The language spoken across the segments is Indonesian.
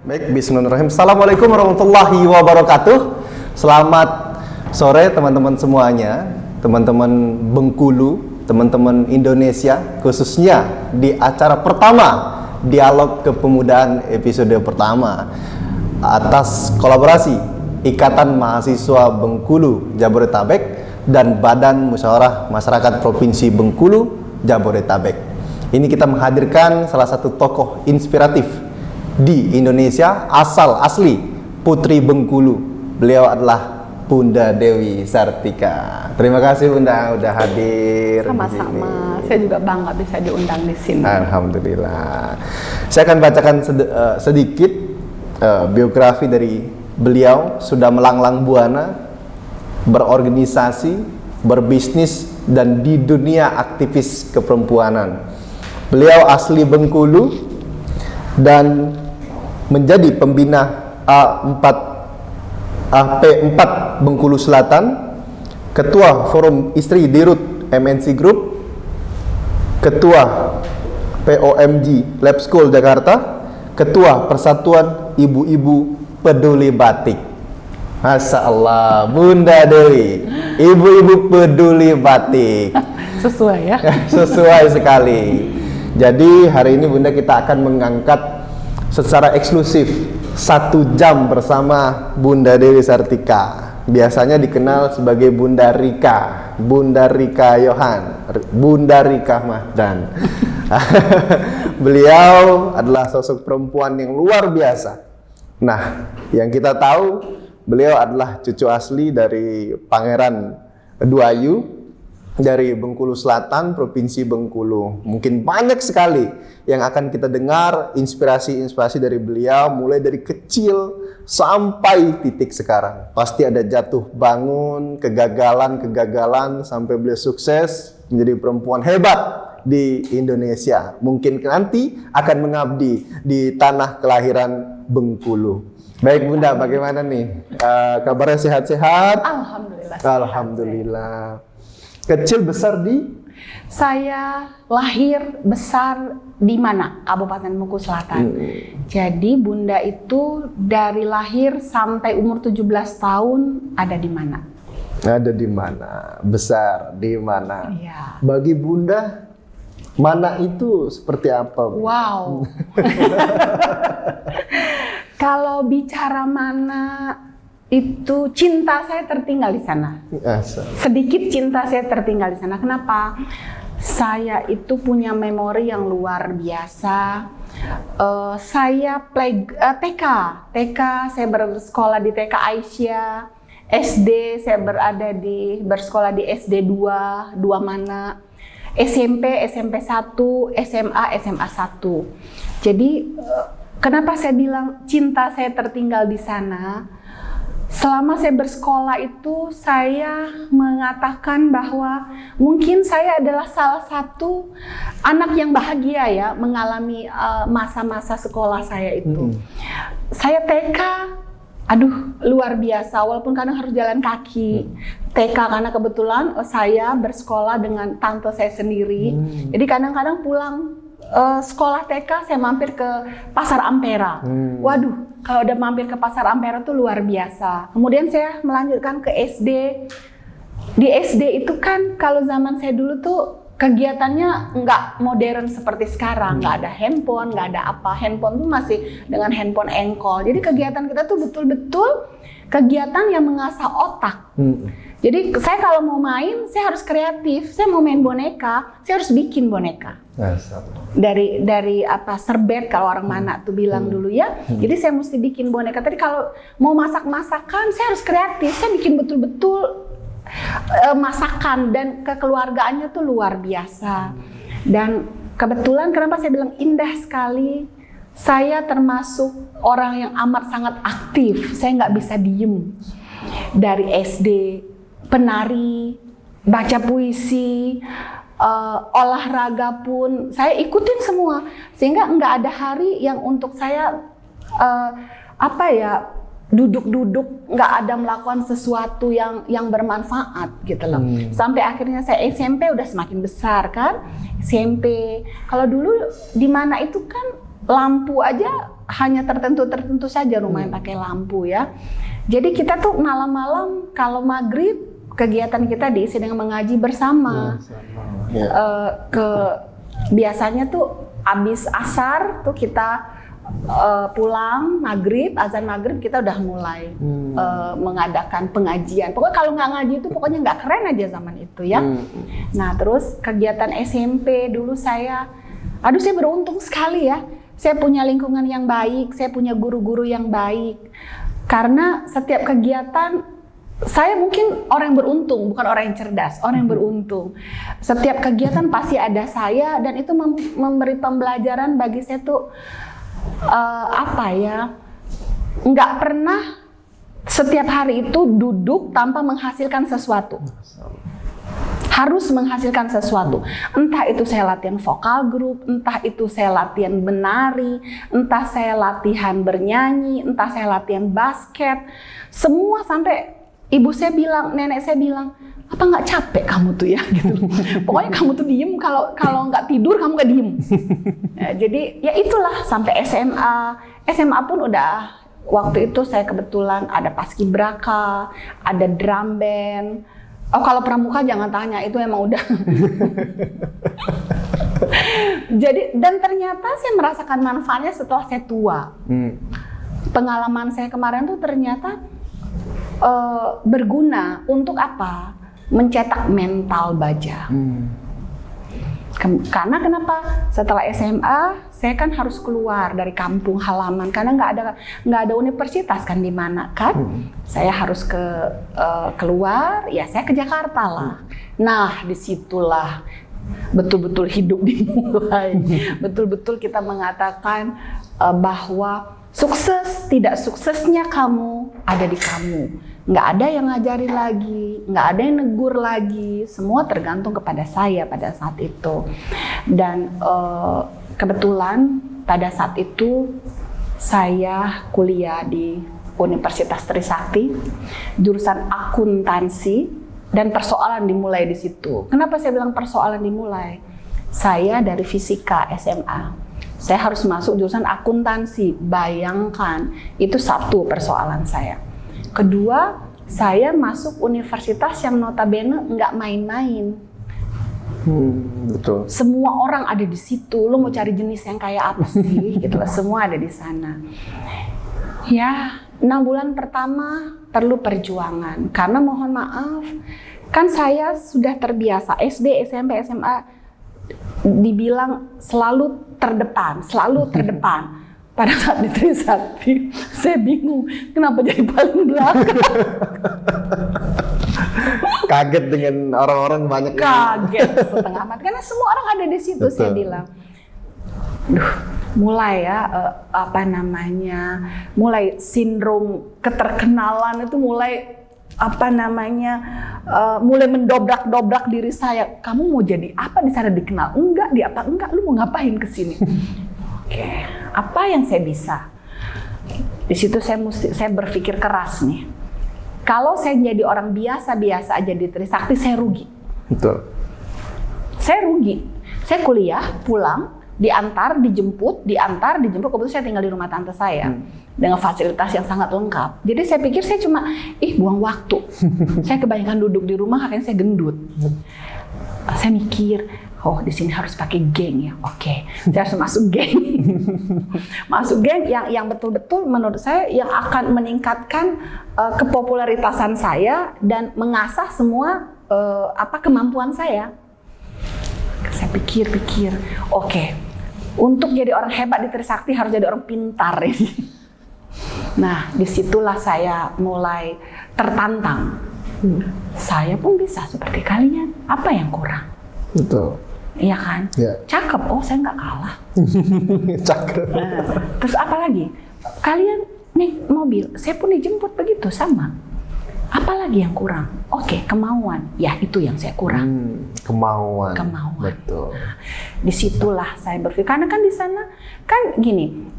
Baik, bismillahirrahmanirrahim. Assalamualaikum warahmatullahi wabarakatuh. Selamat sore teman-teman semuanya, teman-teman Bengkulu, teman-teman Indonesia, khususnya di acara pertama Dialog Kepemudaan episode pertama atas kolaborasi Ikatan Mahasiswa Bengkulu Jabodetabek dan Badan Musyawarah Masyarakat Provinsi Bengkulu Jabodetabek. Ini kita menghadirkan salah satu tokoh inspiratif di Indonesia, asli Putri Bengkulu. Beliau adalah Bunda Dewi Sartika. Terima kasih Bunda udah hadir. Sama-sama. Saya juga bangga bisa diundang di sini. Alhamdulillah. Saya akan bacakan sedikit biografi dari beliau. Sudah melanglang buana, berorganisasi, berbisnis, dan di dunia aktivis keperempuanan. Beliau asli Bengkulu dan menjadi pembina AP4 Bengkulu Selatan, Ketua Forum Istri Dirut MNC Group, Ketua POMG Lab School Jakarta, Ketua Persatuan Ibu-Ibu Peduli Batik. Masya Allah, Bunda Dewi, Ibu-Ibu Peduli Batik. Sesuai ya? Sesuai sekali. Jadi hari ini Bunda kita akan mengangkat secara eksklusif 1 jam bersama Bunda Dewi Sartika. Biasanya dikenal sebagai Bunda Rika, Bunda Rika Yohan, Bunda Rika Mahdan. Beliau adalah sosok perempuan yang luar biasa. Nah, yang kita tahu beliau adalah cucu asli dari Pangeran Duayu dari Bengkulu Selatan, Provinsi Bengkulu. Mungkin banyak sekali yang akan kita dengar inspirasi-inspirasi dari beliau, mulai dari kecil sampai titik sekarang. Pasti ada jatuh bangun, kegagalan, sampai beliau sukses menjadi perempuan hebat di Indonesia. Mungkin nanti akan mengabdi di tanah kelahiran Bengkulu. Baik Bunda, bagaimana nih? Kabarnya sehat-sehat? Alhamdulillah. Alhamdulillah. Kecil besar di? Saya lahir besar di mana? Kabupaten Bengkulu Selatan. Jadi Bunda itu dari lahir sampai umur 17 tahun ada di mana? Ada di mana? Besar di mana? Iya. Bagi Bunda, mana itu seperti apa? Wow. Kalau bicara mana, itu cinta saya tertinggal di sana. Sedikit cinta saya tertinggal di sana. Kenapa? Saya itu punya memori yang luar biasa. Saya TK saya bersekolah di TK Aisyah. SD saya bersekolah di SD 2 mana. SMP 1, SMA 1. Jadi kenapa saya bilang cinta saya tertinggal di sana? Selama saya bersekolah itu, saya mengatakan bahwa mungkin saya adalah salah satu anak yang bahagia ya mengalami masa-masa sekolah saya itu. Saya TK, aduh luar biasa, walaupun kadang harus jalan kaki. TK karena kebetulan saya bersekolah dengan tante saya sendiri. Jadi kadang-kadang pulang sekolah TK saya mampir ke Pasar Ampera. Waduh, kalau udah mampir ke Pasar Ampera tuh luar biasa. Kemudian saya melanjutkan ke SD. Di SD itu kan kalau zaman saya dulu tuh kegiatannya nggak modern seperti sekarang. Nggak ada handphone, nggak ada apa. Handphone tuh masih dengan handphone engkol. Jadi kegiatan kita tuh betul-betul kegiatan yang mengasah otak. Jadi saya kalau mau main, saya harus kreatif. Saya mau main boneka, saya harus bikin boneka. Dari apa serbet kalau orang mana tuh bilang dulu ya. Jadi saya mesti bikin boneka. Tadi kalau mau masak-masakan, saya harus kreatif. Saya bikin betul-betul masakan dan kekeluargaannya tuh luar biasa. Dan kebetulan kenapa saya bilang indah sekali. Saya termasuk orang yang amat sangat aktif. Saya nggak bisa diem. Dari SD, penari, baca puisi, olahraga pun saya ikutin semua, sehingga nggak ada hari yang untuk saya duduk-duduk nggak ada melakukan sesuatu yang bermanfaat gitu loh. Sampai akhirnya saya SMP udah semakin besar kan, SMP. Kalau dulu di mana itu kan lampu aja hanya tertentu saja rumah yang pakai lampu ya. Jadi kita tuh malam-malam kalau maghrib kegiatan kita diisi dengan mengaji bersama. Biasanya tuh abis asar tuh kita pulang maghrib, azan maghrib kita udah mulai mengadakan pengajian. Pokoknya kalau nggak ngaji itu pokoknya nggak keren aja zaman itu ya. Nah terus kegiatan SMP dulu saya beruntung sekali ya. Saya punya lingkungan yang baik, saya punya guru-guru yang baik. Karena setiap kegiatan, saya mungkin orang yang beruntung, bukan orang yang cerdas, orang yang beruntung. Setiap kegiatan pasti ada saya, dan itu memberi pembelajaran bagi saya tuh, nggak pernah setiap hari itu duduk tanpa menghasilkan sesuatu. Harus menghasilkan sesuatu. Entah itu saya latihan vokal grup, entah itu saya latihan menari, entah saya latihan bernyanyi, entah saya latihan basket. Semua sampai ibu saya bilang, nenek saya bilang, apa nggak capek kamu tuh ya? Gitu. Pokoknya kamu tuh diem, kalau nggak tidur kamu nggak diem. Ya, jadi ya itulah sampai SMA. SMA pun udah, waktu itu saya kebetulan ada paskibraka, ada drum band. Oh kalau pramuka jangan tanya, itu emang udah. Jadi dan ternyata saya merasakan manfaatnya setelah saya tua. Pengalaman saya kemarin tuh ternyata berguna untuk apa? Mencetak mental baja. Karena kenapa? Setelah SMA saya kan harus keluar dari kampung halaman karena nggak ada universitas kan di mana kan. Saya harus keluar, ya saya ke Jakarta lah. Nah disitulah betul-betul hidup dimulai. Betul-betul kita mengatakan bahwa sukses tidak suksesnya kamu ada di kamu. Nggak ada yang ngajarin lagi, nggak ada yang negur lagi, semua tergantung kepada saya pada saat itu. Dan kebetulan pada saat itu saya kuliah di Universitas Trisakti, jurusan akuntansi, dan persoalan dimulai di situ. Kenapa saya bilang persoalan dimulai? Saya dari fisika SMA, saya harus masuk jurusan akuntansi, bayangkan, itu satu persoalan saya. Kedua, saya masuk universitas yang notabene nggak main-main. Betul. Semua orang ada di situ. Lo mau cari jenis yang kayak apa sih? Gitu lah, semua ada di sana. Ya, 6 bulan pertama perlu perjuangan. Karena mohon maaf, kan saya sudah terbiasa SD, SMP, SMA dibilang selalu terdepan. Pada saat di Trisakti, saya bingung kenapa jadi paling belakang. Kaget dengan orang-orang banyak. Kaget setengah mati karena semua orang ada di situ. Betul. Saya bilang, mulai ya mulai sindrom keterkenalan itu mulai mulai mendobrak diri saya. Kamu mau jadi apa di sana dikenal? Enggak, lu mau ngapain ke sini? Oke, apa yang saya bisa? Di situ saya berpikir keras nih. Kalau saya jadi orang biasa aja di Trisakti, saya rugi. Betul. Saya rugi. Saya kuliah, pulang, diantar, dijemput. Kebetulan saya tinggal di rumah tante saya dengan fasilitas yang sangat lengkap. Jadi saya pikir saya cuma buang waktu. Saya kebanyakan duduk di rumah, akhirnya saya gendut. Saya mikir, oh di sini harus pakai geng ya. Oke, saya harus masuk geng. Masuk geng yang betul-betul menurut saya yang akan meningkatkan kepopularitasan saya dan mengasah semua kemampuan saya. Saya pikir, oke, untuk jadi orang hebat di Trisakti harus jadi orang pintar ini. Nah, disitulah saya mulai tertantang. Saya pun bisa seperti kalian. Apa yang kurang? Betul. Iya kan? Ya. Cakep. Oh, saya nggak kalah. Cakep. Nah, terus apa lagi? Kalian nih mobil, saya pun dijemput begitu sama. Apalagi yang kurang? Oke, kemauan. Ya, itu yang saya kurang. Kemauan. Betul. Disitulah saya berpikir. Karena kan di sana kan gini.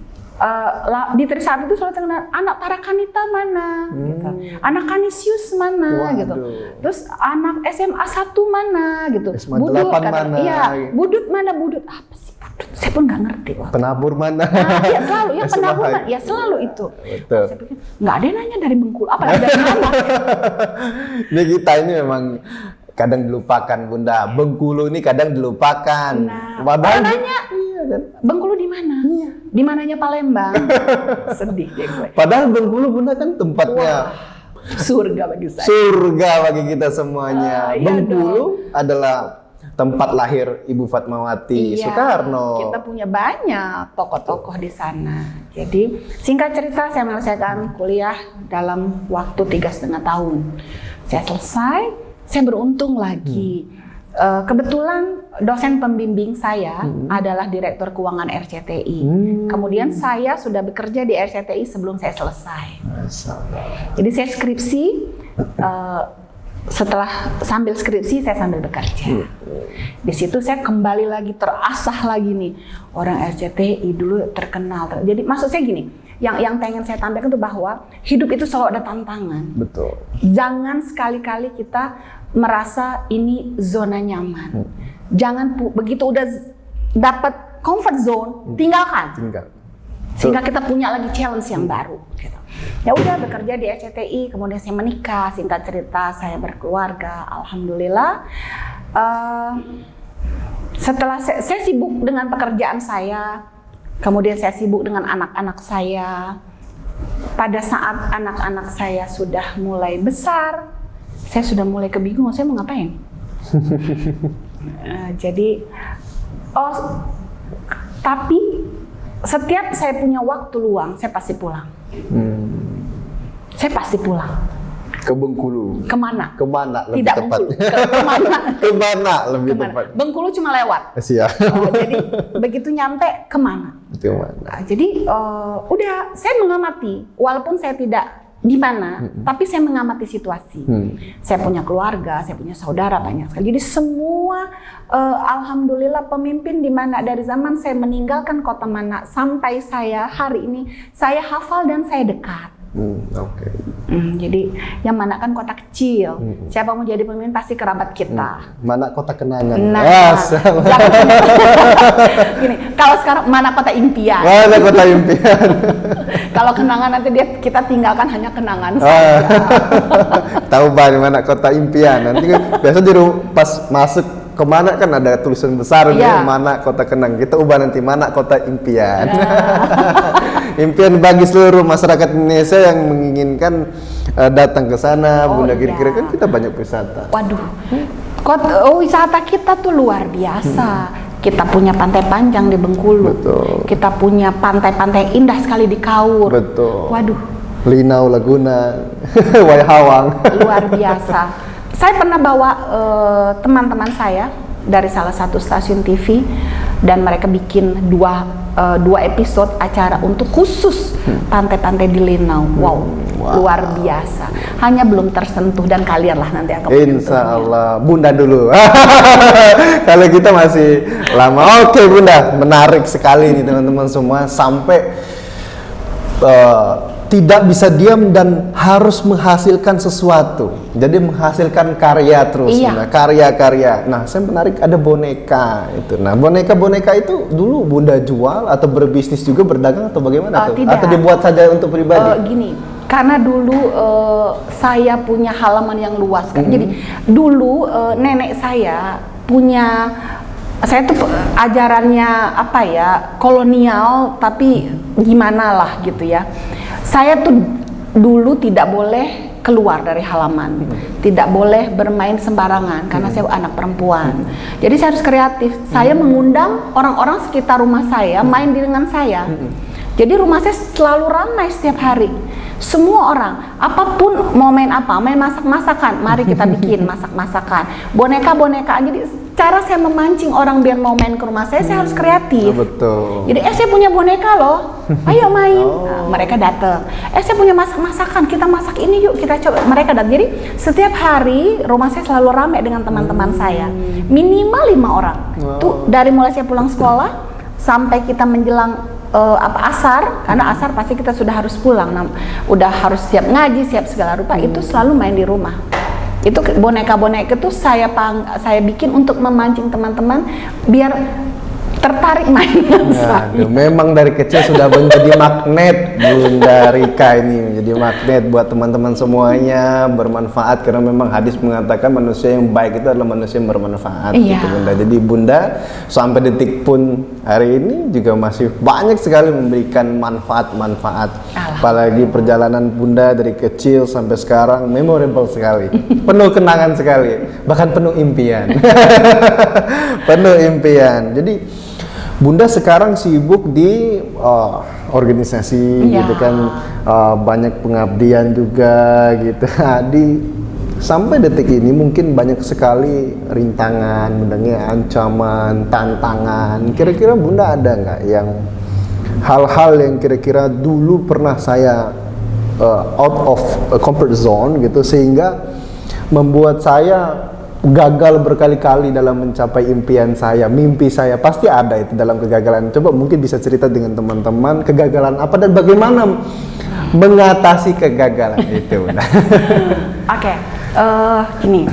Di Trisakti itu selalu terkenal anak Tarakanita mana, gitu. Anak Kanisius mana, gitu. Terus anak SMA 1 mana, gitu. SMA 8 mana? Iya, Budut mana, Budut apa sih Pak? Saya pun nggak ngerti. Penabur mana? Ya selalu, ya penabur mana? Ya selalu itu. Betul. Saya pikir, nggak ada yang nanya dari Bengkulu, apalagi dari mana? Ini kita ini memang kadang dilupakan Bunda. Bengkulu ini kadang dilupakan. Nah, Padahal nanya, iya kan? Bengkulu di mana? Iya. Di mananya Palembang? Sedih deh gue. Padahal Bengkulu Bunda kan tempatnya Surga bagi saya. surga bagi kita semuanya. Iya Bengkulu adalah tempat lahir Ibu Fatmawati Iya, Soekarno. kita punya banyak tokoh-tokoh di sana. Jadi singkat cerita saya menyelesaikan kuliah dalam waktu 3,5 tahun. Saya selesai, saya beruntung lagi. Kebetulan dosen pembimbing saya adalah Direktur Keuangan RCTI. Kemudian saya sudah bekerja di RCTI sebelum saya selesai. Jadi saya skripsi, setelah sambil skripsi saya sambil bekerja. Di situ saya kembali lagi terasah lagi nih, orang RCTI dulu terkenal. Jadi maksud saya gini, yang pengen saya tampilkan itu bahwa hidup itu selalu ada tantangan. Betul. Jangan sekali-kali kita merasa ini zona nyaman. Jangan begitu udah dapat comfort zone, tinggalkan. Sehingga kita punya lagi challenge yang baru. Gitu. Ya udah bekerja di RCTI, kemudian saya menikah. Singkat cerita saya berkeluarga, alhamdulillah. Setelah saya sibuk dengan pekerjaan saya, kemudian saya sibuk dengan anak-anak saya. Pada saat anak-anak saya sudah mulai besar, saya sudah mulai kebingungan, saya mau ngapain? Tapi setiap saya punya waktu luang, saya pasti pulang. Saya pasti pulang. Ke Bengkulu. Kemana? Kemana lebih Tidak tepat? Kemana? Kemana lebih tepat? Bengkulu cuma lewat. Siap. Jadi begitu nyampe kemana? Kemana? Jadi udah saya mengamati, walaupun saya tidak di mana, tapi saya mengamati situasi. Saya punya keluarga, saya punya saudara banyak sekali. Jadi semua, alhamdulillah pemimpin di mana dari zaman saya meninggalkan kota Mana sampai saya hari ini, saya hafal dan saya dekat. Oke. Jadi yang Mana kan kota kecil. Siapa mau jadi pemimpin pasti kerabat kita. Mana kota kenangan? Nah, gini, kalau sekarang Mana kota impian. Mana kota impian? Kalau kenangan nanti kita tinggalkan hanya kenangan saja. Tahu mana kota impian? Nanti kan biasa pas masuk kemana kan ada tulisan besar nih, Mana kota kenang. Kita ubah nanti Mana kota impian. Impian bagi seluruh masyarakat Indonesia yang menginginkan datang ke sana, Bunda kira-kira kan kita banyak wisata. Waduh, wisata kita tuh luar biasa. Kita punya pantai panjang di Bengkulu. Betul. Kita punya pantai-pantai indah sekali di Kaur. Betul. Waduh. Linau, Laguna, Waihawang. Luar biasa. Saya pernah bawa teman-teman saya dari salah satu stasiun TV dan mereka bikin dua episode acara untuk khusus pantai-pantai di Linau. Wow, luar biasa. Hanya belum tersentuh dan kalian lah nanti akan Insya Allah, Bunda dulu. Kalau kita masih lama. Oke Bunda, menarik sekali nih teman-teman semua sampai tidak bisa diam dan harus menghasilkan sesuatu. Jadi menghasilkan karya terus, karya-karya. Nah, saya menarik ada boneka itu. Nah, boneka-boneka itu dulu Bunda jual atau berbisnis juga, berdagang atau bagaimana tuh? Tidak. Atau dibuat saja untuk pribadi? Gini, karena dulu saya punya halaman yang luas kan. Jadi dulu nenek saya punya, saya tuh ajarannya apa ya, kolonial tapi gimana lah gitu ya. Saya tuh dulu tidak boleh keluar dari halaman, tidak boleh bermain sembarangan karena saya anak perempuan. Jadi saya harus kreatif. Saya mengundang orang-orang sekitar rumah saya main dengan saya. Jadi rumah saya selalu ramai setiap hari. Semua orang, apapun mau main apa, main masak-masakan, mari kita bikin masak-masakan, boneka-bonekaan. Jadi cara saya memancing orang biar mau main ke rumah saya harus kreatif. Betul. Jadi saya punya boneka loh, ayo main. Nah, mereka datang. Saya punya masak-masakan, kita masak ini yuk, kita coba. Mereka datang. Jadi setiap hari rumah saya selalu ramai dengan teman-teman saya, minimal 5 orang. Tuh dari mulai saya pulang sekolah sampai kita menjelang asar, karena asar pasti kita sudah harus pulang, udah harus siap ngaji, siap segala rupa, itu selalu main di rumah. Itu boneka-boneka itu saya bikin untuk memancing teman-teman biar tertarik main dengan saya. Aduh, memang dari kecil sudah menjadi magnet Bunda Rika ini, menjadi magnet buat teman-teman semuanya, bermanfaat karena memang hadis mengatakan manusia yang baik itu adalah manusia yang bermanfaat gitu Bunda. Jadi Bunda sampai detik pun hari ini juga masih banyak sekali memberikan manfaat-manfaat. Apalagi perjalanan Bunda dari kecil sampai sekarang memorable sekali, penuh kenangan sekali, bahkan penuh impian. Penuh impian. Jadi Bunda sekarang sibuk di organisasi gitu kan, banyak pengabdian juga gitu. Sampai detik ini mungkin banyak sekali rintangan, Bundanya ancaman, tantangan. Kira-kira Bunda ada nggak yang hal-hal yang kira-kira dulu pernah saya out of comfort zone gitu sehingga membuat saya gagal berkali-kali dalam mencapai impian saya, mimpi saya, pasti ada itu dalam kegagalan. Coba mungkin bisa cerita dengan teman-teman kegagalan apa dan bagaimana mengatasi kegagalan itu. Oke, gini,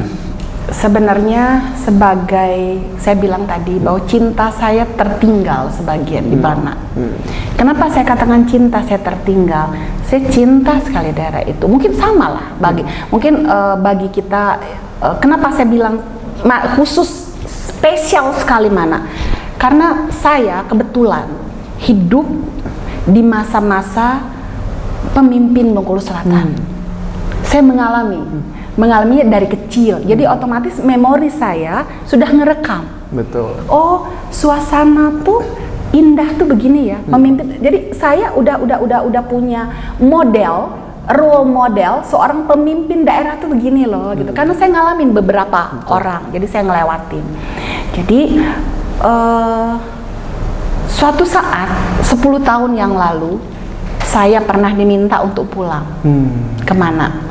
sebenarnya sebagai saya bilang tadi bahwa cinta saya tertinggal sebagian di mana. Kenapa saya katakan cinta saya tertinggal? Saya cinta sekali daerah itu. Mungkin sama lah bagi kita. Kenapa saya bilang khusus spesial sekali mana? Karena saya kebetulan hidup di masa-masa pemimpin Bengkulu Selatan. Saya mengalaminya dari kecil. Jadi otomatis memori saya sudah ngerekam. Betul. Oh, suasana tuh indah tuh begini ya, memimpin. Jadi saya udah punya role model seorang pemimpin daerah tuh begini loh gitu. Karena saya ngalamin beberapa orang, jadi saya ngelewatin. Jadi suatu saat 10 tahun yang lalu saya pernah diminta untuk pulang. Kemana?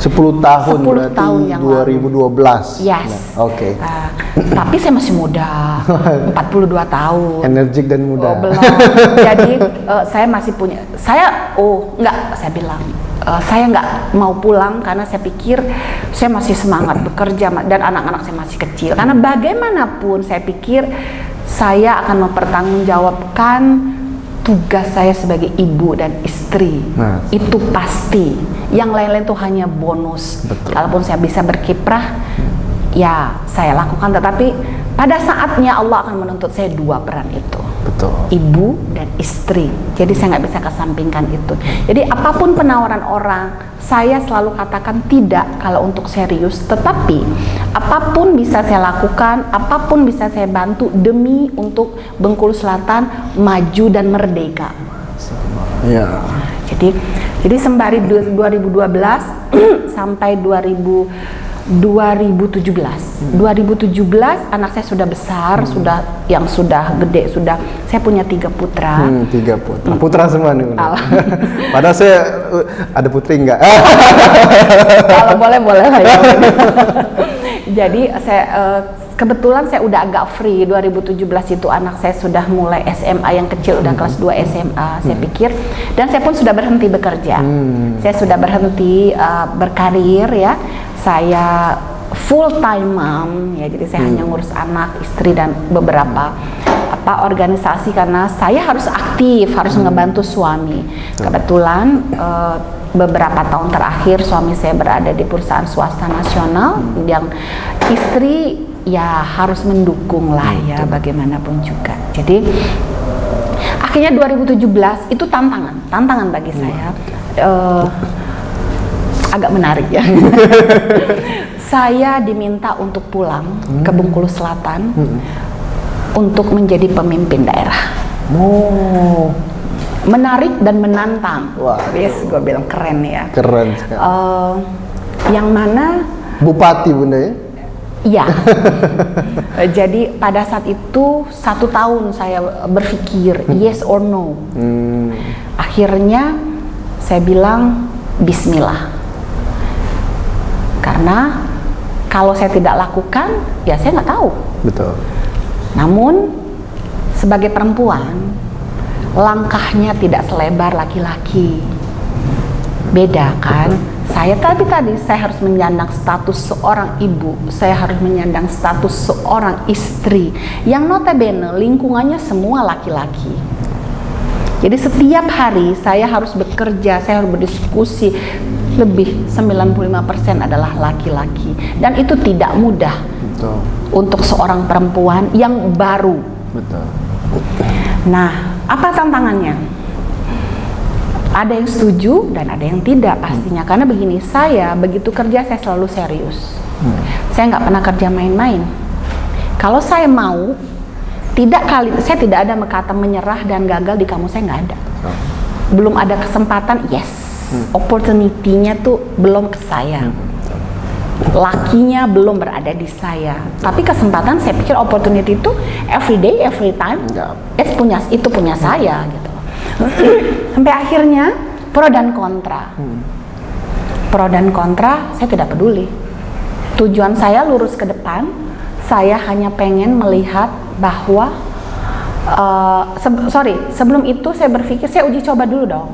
10 tahun 10 berarti tahun yang 2012. Yes. Nah, Oke. Tapi saya masih muda, 42 tahun. Energik dan muda. Oh, belum. Jadi saya masih punya. Saya bilang saya nggak mau pulang karena saya pikir saya masih semangat bekerja dan anak-anak saya masih kecil. Karena bagaimanapun saya pikir saya akan mempertanggungjawabkan tugas saya sebagai ibu dan istri. Itu pasti. Yang lain-lain itu hanya bonus. Betul. Kalaupun saya bisa berkiprah, ya saya lakukan. Tetapi pada saatnya Allah akan menuntut saya 2 peran itu. Betul. Ibu dan istri. Jadi saya nggak bisa kesampingkan itu. Jadi apapun penawaran orang, saya selalu katakan tidak kalau untuk serius. Tetapi apapun bisa saya lakukan, apapun bisa saya bantu demi untuk Bengkulu Selatan maju dan merdeka. Ya. Jadi sembari 2012 sampai 2017 anak saya sudah besar, sudah gede, saya punya 3 putra. 3 putra. Putra semua nih. Padahal saya ada putri enggak? Kalau boleh lah ya. Jadi saya kebetulan saya udah agak free. 2017 itu anak saya sudah mulai SMA, yang kecil udah kelas 2 SMA. Saya pikir, dan saya pun sudah berhenti bekerja. Saya sudah berhenti berkarir ya. Saya full time mom ya, jadi saya hanya ngurus anak, istri dan beberapa organisasi karena saya harus aktif, harus ngebantu suami. Kebetulan beberapa tahun terakhir suami saya berada di perusahaan swasta nasional yang istri ya harus mendukung lah ya bagaimanapun juga. Jadi akhirnya 2017 itu tantangan bagi saya. Agak menarik ya. Saya diminta untuk pulang ke Bengkulu Selatan untuk menjadi pemimpin daerah. Menarik dan menantang. Wah, yes, gue bilang keren ya. Keren sekali. Yang mana Bupati Bunda ya? Iya. Jadi pada saat itu 1 tahun saya berpikir yes or no. Akhirnya saya bilang Bismillah. Karena kalau saya tidak lakukan, ya saya nggak tahu. Betul. Namun sebagai perempuan, langkahnya tidak selebar laki-laki. Beda kan? Saya tadi saya harus menyandang status seorang ibu, saya harus menyandang status seorang istri yang notabene lingkungannya semua laki-laki. Jadi setiap hari saya harus bekerja, saya harus berdiskusi, lebih 95% adalah laki-laki, dan itu tidak mudah. Betul. Untuk seorang perempuan yang baru. Betul. Nah, apa tantangannya? Ada yang setuju dan ada yang tidak pastinya. Karena begini, saya begitu kerja saya selalu serius. Saya nggak pernah kerja main-main. Kalau saya mau, saya tidak ada kata menyerah dan gagal di kamu, saya nggak ada. Belum ada kesempatan, yes. Opportunity-nya tuh belum ke saya. Lakinya belum berada di saya. Tapi kesempatan, saya pikir opportunity itu every day, every time. Itu punya saya gitu. Sampai akhirnya pro dan kontra. Pro dan kontra saya tidak peduli. Tujuan saya lurus ke depan. Saya hanya pengen melihat bahwa sebelum itu saya berpikir saya uji coba dulu dong.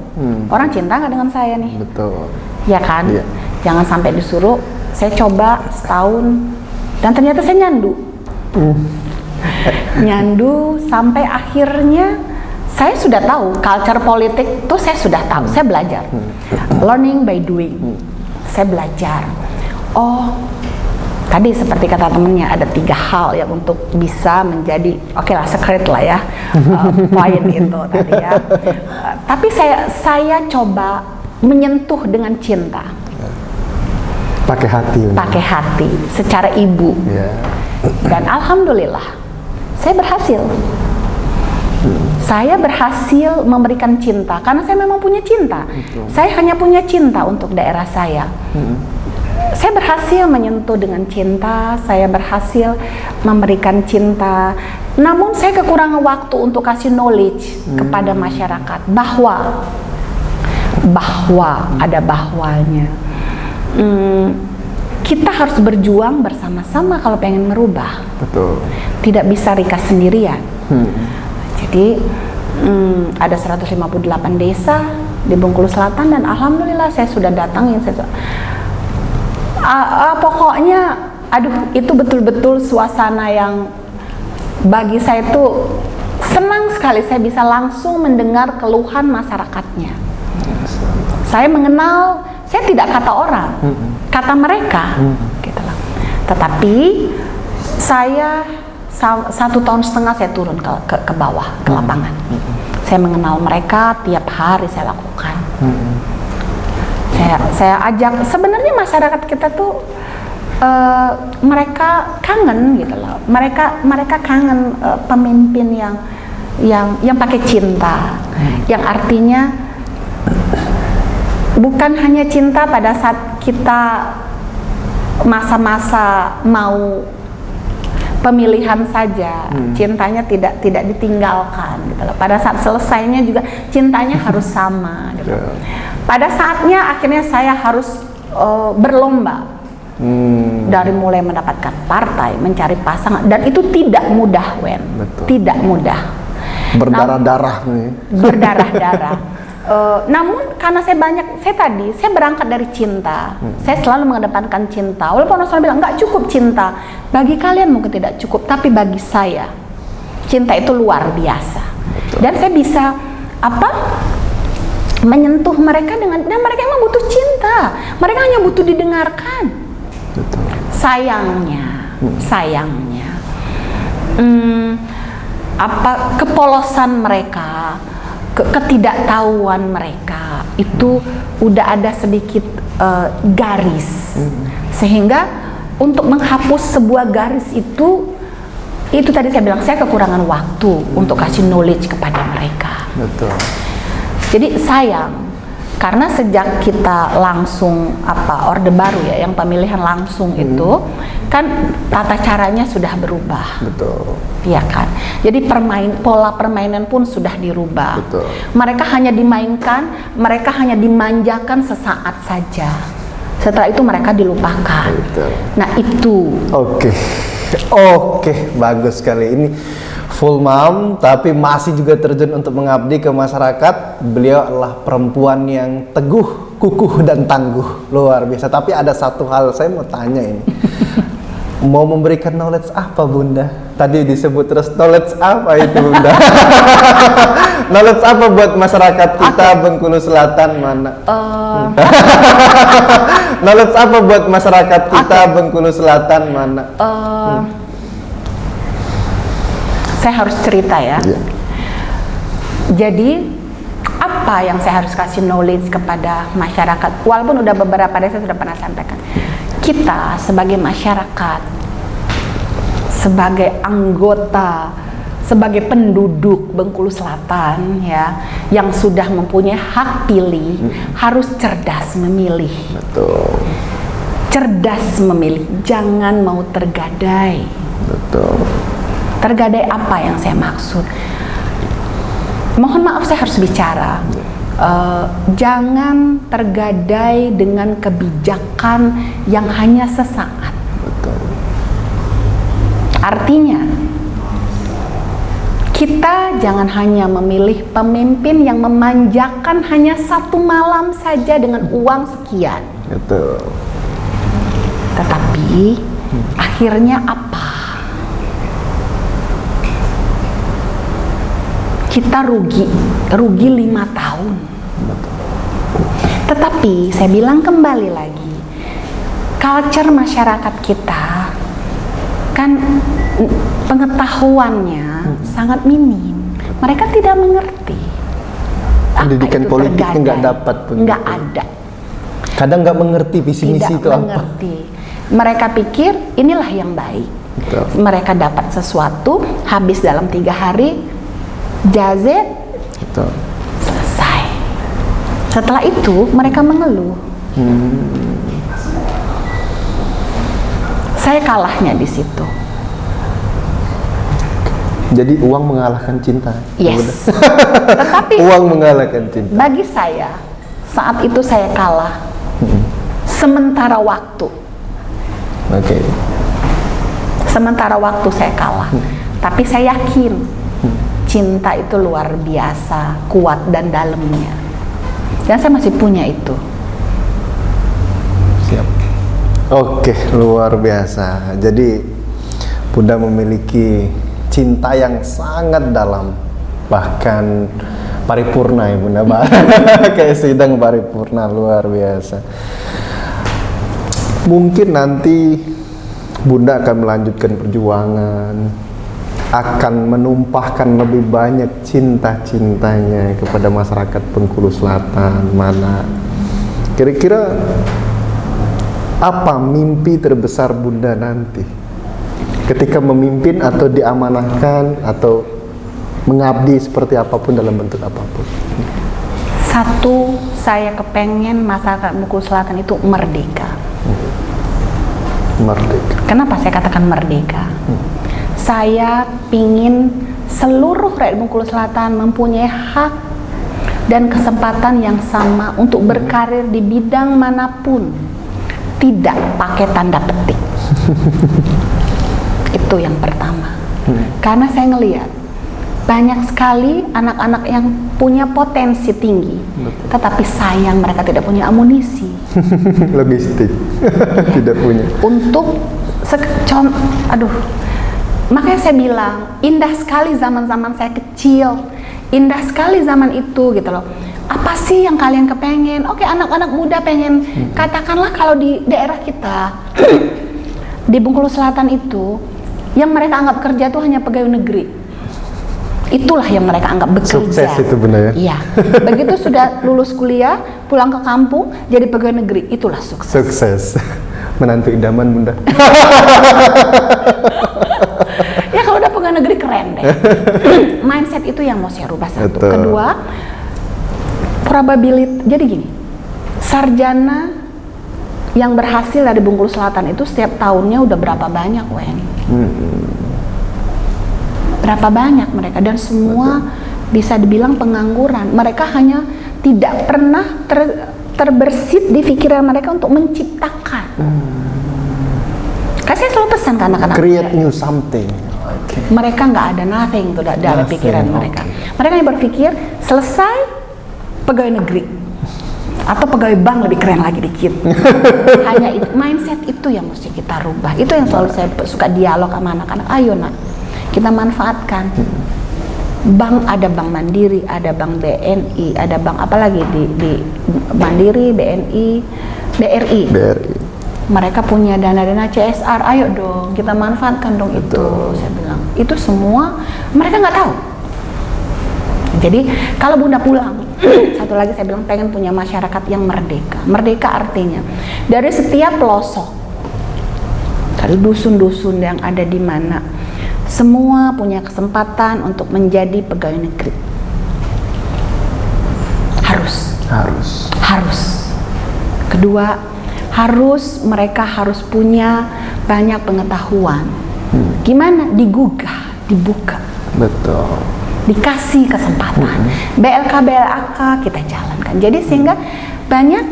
Orang cinta nggak dengan saya nih? Betul. Ya kan? Yeah. Jangan sampai disuruh. Saya coba setahun dan ternyata saya nyandu. Nyandu sampai akhirnya saya sudah tahu culture politik tuh, saya sudah tahu, saya belajar. Learning by doing. Saya belajar. Oh, tadi seperti kata temennya ada 3 hal yang untuk bisa menjadi secret lah ya, poin itu tadi ya. Tapi saya coba menyentuh dengan cinta. Pakai hati. Pakai hati, secara ibu. Yeah. Dan alhamdulillah, saya berhasil. Saya berhasil memberikan cinta karena saya memang punya cinta. Saya hanya punya cinta untuk daerah saya. Saya berhasil menyentuh dengan cinta, saya berhasil memberikan cinta. Namun saya kekurangan waktu untuk kasih knowledge kepada masyarakat bahwa ada bahwanya. Kita harus berjuang bersama-sama kalau pengen merubah. Betul. Tidak bisa Rika sendirian. Jadi ada 158 desa di Bengkulu Selatan dan alhamdulillah saya sudah datangin. Pokoknya, itu betul-betul suasana yang bagi saya itu senang sekali. Saya bisa langsung mendengar keluhan masyarakatnya. Saya mengenal, saya tidak kata orang, kata mereka, gitu lah. Tetapi saya 1,5 tahun saya turun ke bawah, ke lapangan. Saya mengenal mereka, tiap hari saya lakukan. Saya ajak, sebenarnya masyarakat kita tuh mereka kangen gitu loh. Mereka kangen pemimpin yang pakai cinta, yang artinya bukan hanya cinta pada saat kita masa-masa mau pemilihan saja, cintanya tidak ditinggalkan gitu loh. Pada saat selesainya juga cintanya harus sama gitu. Pada saatnya akhirnya saya harus berlomba. Dari mulai mendapatkan partai, mencari pasangan, dan itu tidak mudah, Wen. Betul. Tidak mudah. Berdarah-darah nih. Berdarah-darah. Namun karena saya berangkat dari cinta. Saya selalu mengedepankan cinta. Walaupun orang bilang nggak cukup cinta, bagi kalian mungkin tidak cukup, tapi bagi saya cinta itu luar biasa. Betul. Dan saya bisa menyentuh mereka dan mereka emang butuh cinta. Mereka hanya butuh didengarkan. Betul. Sayangnya, kepolosan mereka, ketidaktahuan mereka itu udah ada sedikit garis, sehingga untuk menghapus sebuah garis itu tadi saya bilang saya kekurangan waktu untuk kasih knowledge kepada mereka. Betul. Jadi sayang. Karena sejak kita langsung Orde Baru ya, yang pemilihan langsung itu kan tata caranya sudah berubah. Betul. Iya kan. Jadi pola permainan pun sudah dirubah. Betul. Mereka hanya dimainkan, mereka hanya dimanjakan sesaat saja. Setelah itu mereka dilupakan. Betul. Nah itu. Oke, bagus sekali ini. full mom tapi masih juga terjun untuk mengabdi ke masyarakat. Beliau adalah perempuan yang teguh, kukuh dan tangguh, luar biasa. Tapi ada satu hal saya mau tanya ini. Mau memberikan knowledge apa Bunda? Tadi disebut terus knowledge apa itu Bunda? Knowledge apa buat masyarakat kita Bengkulu Selatan mana? Knowledge apa buat masyarakat kita Bengkulu Selatan mana? Saya harus cerita ya. Yeah. Jadi apa yang saya harus kasih knowledge kepada masyarakat? Walaupun udah beberapa dari saya sudah pernah sampaikan. Kita sebagai masyarakat, sebagai anggota, sebagai penduduk Bengkulu Selatan ya, yang sudah mempunyai hak pilih, harus cerdas memilih. Betul. Cerdas memilih, jangan mau tergadai. Betul. Tergadai apa yang saya maksud? Mohon maaf saya harus bicara. Jangan tergadai dengan kebijakan yang hanya sesaat. Betul. Artinya, kita jangan hanya memilih pemimpin yang memanjakan hanya satu malam saja dengan uang sekian. Betul. Tetapi akhirnya apa? Kita rugi 5 tahun. Tetapi saya bilang kembali lagi, culture masyarakat kita kan pengetahuannya sangat minim. Mereka tidak mengerti. Pendidikan politik nggak dapat pun. Nggak ada. Kadang nggak mengerti visi misi itu apa. Mengerti. Mereka pikir inilah yang baik. Betul. Mereka dapat sesuatu habis dalam 3 hari. Jazet, Betul. selesai. Setelah itu mereka mengeluh. Saya kalahnya di situ. Jadi uang mengalahkan cinta. Yes. Tetapi Uang mengalahkan cinta. bagi saya saat itu saya kalah. Sementara waktu. Oke. Sementara waktu saya kalah. Tapi saya yakin cinta itu luar biasa, kuat dan dalamnya. Dan saya masih punya itu. Siap. Oke, luar biasa. Jadi Bunda memiliki cinta yang sangat dalam, bahkan paripurna ya Bunda. Kayak sidang paripurna, luar biasa. Mungkin nanti Bunda akan melanjutkan perjuangan, akan menumpahkan lebih banyak cinta-cintanya kepada masyarakat Bengkulu Selatan mana. Kira-kira apa mimpi terbesar Bunda nanti ketika memimpin atau diamanahkan atau mengabdi seperti apapun dalam bentuk apapun? Satu, saya kepengen masyarakat Bengkulu Selatan itu merdeka. Merdeka. Kenapa saya katakan merdeka? Saya pingin seluruh rakyat Bengkulu Selatan mempunyai hak dan kesempatan yang sama untuk berkarir di bidang manapun, tidak pakai tanda petik. Itu yang pertama. Karena saya ngelihat banyak sekali anak-anak yang punya potensi tinggi, tetapi sayang mereka tidak punya amunisi. Logistik. Tidak punya. Untuk makanya saya bilang indah sekali zaman-zaman saya kecil, indah sekali zaman itu gitu loh. Apa sih yang kalian kepengen? Oke, anak-anak muda pengen, katakanlah kalau di daerah kita di Bengkulu Selatan itu yang mereka anggap kerja itu hanya pegawai negeri. Itulah yang mereka anggap bekerja. Sukses itu benar ya? Iya. Begitu sudah lulus kuliah, pulang ke kampung jadi pegawai negeri, itulah sukses. Sukses. Menantu idaman Bunda. Ya kalau udah pegawai negeri keren deh. Mindset itu yang mau saya rubah satu. Betul. Kedua, probability. Jadi gini, sarjana yang berhasil dari Bengkulu Selatan itu setiap tahunnya udah berapa banyak, Wen? Berapa banyak mereka, dan semua bisa dibilang pengangguran. Mereka hanya tidak pernah terbersit di pikiran mereka untuk menciptakan. Kan saya selalu pesan ke anak-anak Create new something. Mereka nggak ada nothing tuh dalam Nothing, pikiran mereka. Mereka yang berpikir selesai pegawai negeri atau pegawai bank lebih keren lagi dikit. Hanya itu, mindset itu yang mesti kita rubah. Itu yang selalu saya suka dialog sama anak-anak. Ayo nak, kita manfaatkan. Bank, ada bank Mandiri, ada bank BNI, ada bank apalagi di Mandiri, BNI, BRI. Mereka punya dana-dana CSR. Ayo dong, kita manfaatkan dong. Betul. Itu. Saya bilang, itu semua mereka nggak tahu. Jadi kalau Bunda pulang, satu lagi saya bilang pengen punya masyarakat yang merdeka. Merdeka artinya dari setiap pelosok, dari dusun-dusun yang ada di mana, semua punya kesempatan untuk menjadi pegawai negeri. Harus. Kedua, mereka harus punya banyak pengetahuan. Gimana? Digugah, dibuka. Betul. Dikasih kesempatan. BLK kita jalankan. Jadi sehingga banyak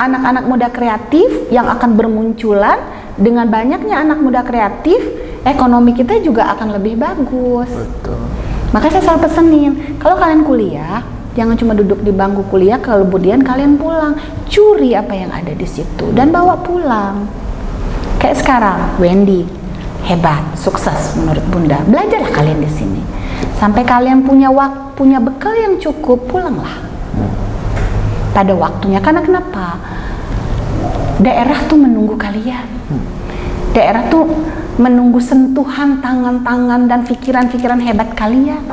anak-anak muda kreatif yang akan bermunculan. Dengan banyaknya anak muda kreatif, ekonomi kita juga akan lebih bagus. Betul. Makanya saya selalu pesenin, kalau kalian kuliah, jangan cuma duduk di bangku kuliah, kemudian kalian pulang, curi apa yang ada di situ dan bawa pulang. Kayak sekarang, Wendy hebat, sukses menurut Bunda. Belajarlah kalian di sini. Sampai kalian punya bekal yang cukup, pulanglah pada waktunya. Karena kenapa? Daerah tuh menunggu kalian. Daerah tuh menunggu sentuhan tangan-tangan dan pikiran-pikiran hebat kalian.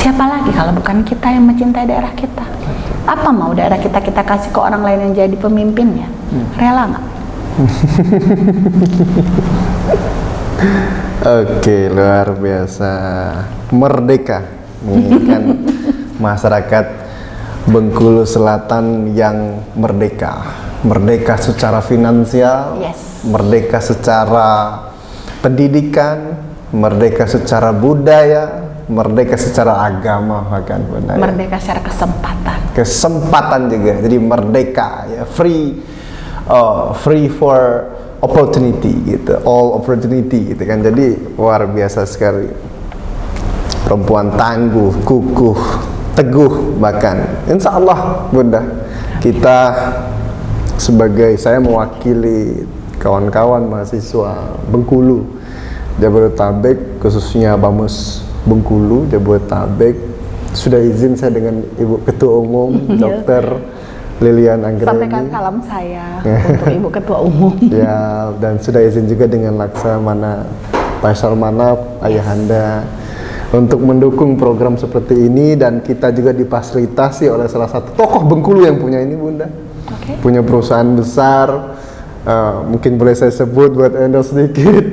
Siapa lagi kalau bukan kita yang mencintai daerah kita? Apa mau daerah kita kasih ke orang lain yang jadi pemimpinnya? Rela nggak? Oke, luar biasa. Merdeka menginginkan masyarakat Bengkulu Selatan yang merdeka secara finansial, merdeka secara pendidikan, merdeka secara budaya, merdeka secara agama, bahkan merdeka secara kesempatan juga. Jadi merdeka ya, free for opportunity gitu, all opportunity gitu kan. Jadi luar biasa sekali. Perempuan tangguh, kukuh, teguh, bahkan insya Allah Bunda, kita sebagai, saya mewakili kawan-kawan mahasiswa Bengkulu Jabodetabek, khususnya Bamus Bengkulu Jabodetabek, sudah izin saya dengan Ibu Ketua Umum Dr. Lilian Anggreni. Sampaikan salam saya untuk Ibu Ketua Umum. Ya, dan sudah izin juga dengan Laksamana Faisal Manaf, Ayahanda, untuk mendukung program seperti ini. Dan kita juga difasilitasi oleh salah satu tokoh Bengkulu yang punya ini Bunda. Punya perusahaan besar, mungkin boleh saya sebut buat endorse sedikit,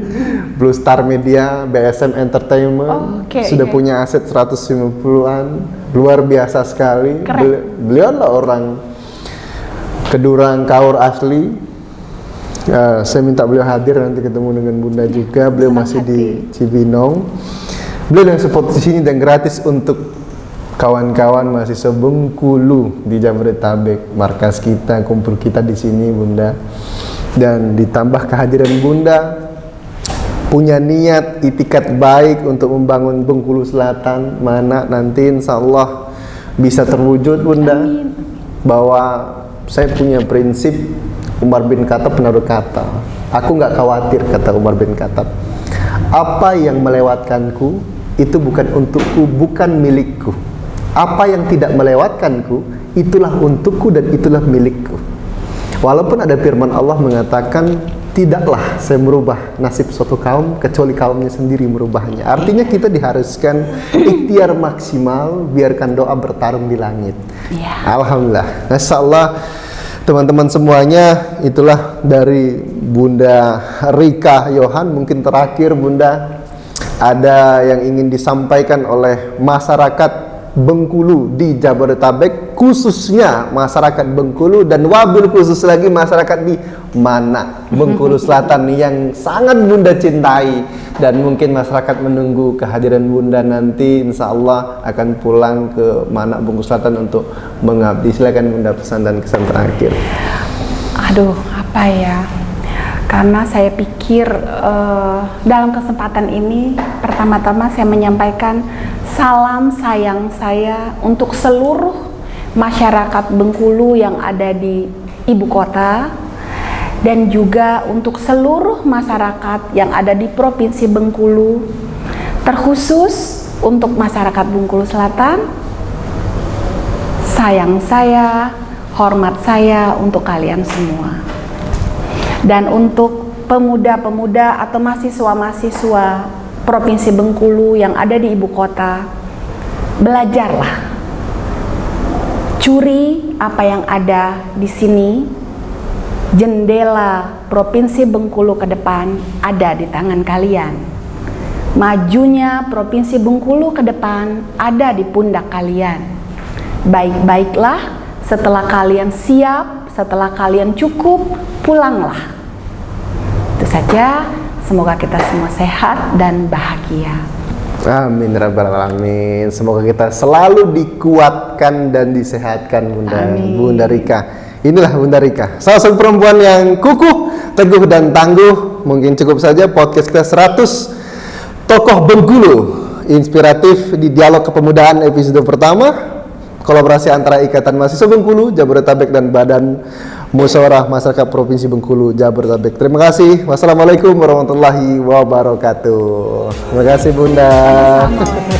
Blue Star Media, BSM Entertainment, sudah punya aset 150-an, luar biasa sekali. Beliau adalah orang Kedurang Kaur asli. Saya minta beliau hadir nanti ketemu dengan Bunda juga. Beliau masih di Cibinong. Beliau yang support di sini dan gratis untuk kawan-kawan mahasiswa Bengkulu di Jabodetabek. Markas kita, kumpul kita di sini Bunda. Dan ditambah kehadiran Bunda, punya niat itikat baik untuk membangun Bengkulu Selatan, mana nanti insya Allah bisa terwujud Bunda. Amin. Bahwa saya punya prinsip, Umar bin Khattab pernah berkata, aku nggak khawatir, kata Umar bin Khattab, apa yang melewatkanku itu bukan untukku, bukan milikku. Apa yang tidak melewatkanku itulah untukku dan itulah milikku. Walaupun ada firman Allah mengatakan, tidaklah saya merubah nasib suatu kaum kecuali kaumnya sendiri merubahnya. Artinya kita diharuskan ikhtiar maksimal, biarkan doa bertarung di langit. Alhamdulillah. Masyaallah teman-teman semuanya, itulah dari Bunda Rika Yohan. Mungkin terakhir Bunda, ada yang ingin disampaikan oleh masyarakat Bengkulu di Jabodetabek, khususnya masyarakat Bengkulu, dan wabil khusus lagi masyarakat di Manak Bengkulu Selatan yang sangat Bunda cintai, dan mungkin masyarakat menunggu kehadiran Bunda nanti insya Allah akan pulang ke Manak Bengkulu Selatan untuk mengabdi. Silakan Bunda, pesan dan kesan terakhir. Aduh, apa ya? Karena saya pikir dalam kesempatan ini pertama-tama saya menyampaikan salam sayang saya untuk seluruh masyarakat Bengkulu yang ada di ibu kota dan juga untuk seluruh masyarakat yang ada di Provinsi Bengkulu, terkhusus untuk masyarakat Bengkulu Selatan. Sayang saya, hormat saya untuk kalian semua. Dan untuk pemuda-pemuda atau mahasiswa-mahasiswa Provinsi Bengkulu yang ada di ibu kota, belajarlah. Curi apa yang ada di sini. Jendela Provinsi Bengkulu ke depan ada di tangan kalian. Majunya Provinsi Bengkulu ke depan ada di pundak kalian. Baik-baiklah, setelah kalian siap, setelah kalian cukup, pulanglah. Itu saja, semoga kita semua sehat dan bahagia. Amin rabbal alamin. Semoga kita selalu dikuatkan dan disehatkan Bunda Rika. Inilah Bunda Rika, salah satu perempuan yang kukuh, teguh dan tangguh. Mungkin cukup saja podcast kita 100 tokoh Bengkulu inspiratif di dialog kepemudaan episode pertama. Kolaborasi antara Ikatan Mahasiswa Bengkulu, Jabodetabek dan Badan Musyawarah Masyarakat Provinsi Bengkulu, Jabodetabek. Terima kasih. Wassalamualaikum warahmatullahi wabarakatuh. Terima kasih Bunda. Sama-sama.